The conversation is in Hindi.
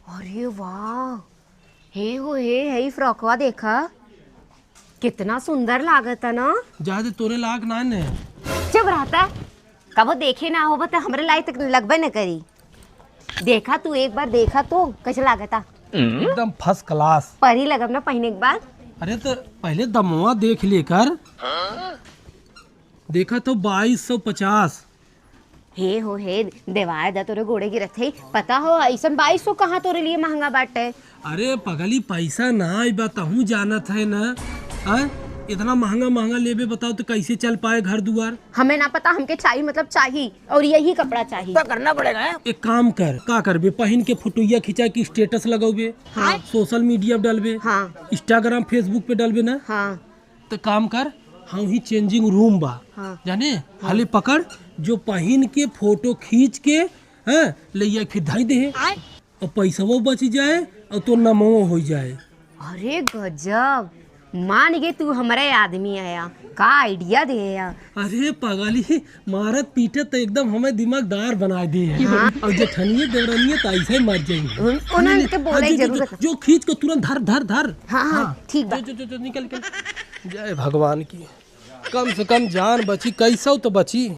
अरे वाह, हे फ्रॉकवा देखा कितना सुंदर लागता ना। ज्यादा तोरे लाग ना ने चुप रहता, कबो देखे ना हो तो हमरे लायक तक लगबे न करी। देखा तू एक बार देखा तो कैसे लागता? एकदम फर्स्ट क्लास। परी लगब ना पहने के बाद। अरे तो पहले दमवा देख लेकर। देखा तो 2250। हे देवाय दा तोरे गोड़े गिरत है। पता हो ऐसा 2200 कहाँ तोरे लिए महंगा बाटे। अरे पगली पैसा ना आई बताहूँ जानत है ना। इतना महंगा महंगा लेबे बताओ तो कैसे चल पाए घर दुआर। हमें ना पता, हमके चाहिए मतलब चाहिए और यही कपड़ा चाहिए तो करना पड़ेगा। एक काम कर, का करबे पहन के फोटोया खिंचा के स्टेटस लगोबे। हाँ। सोशल मीडिया पे डालबे। हाँ। इंस्टाग्राम फेसबुक पे डालबे ना। हाँ। तो काम कर, हाँ ही चेंजिंग रूम बा। हाँ। जाने हाले पकड़ जो पहन के फोटो खींच के ले फिर धाई दे और पैसा वो बच जाए और तो नमो हो जाए। अरे गजब, मान गए तू हमारे आदमी आया का आइडिया दे या। अरे पगली मारत पीटे तो एकदम हमें दिमागदार बना दी है। हाँ। और जो ठनिए देवरानिए तो ऐसे ही मर जाएंगे। उन्होंने बोले जरूरत। जो खींच को तुरंत धर धर धर। हाँ ठीक बा। जो निकल। जय भगवान की, कम से कम जान बची, कैसा तो बची।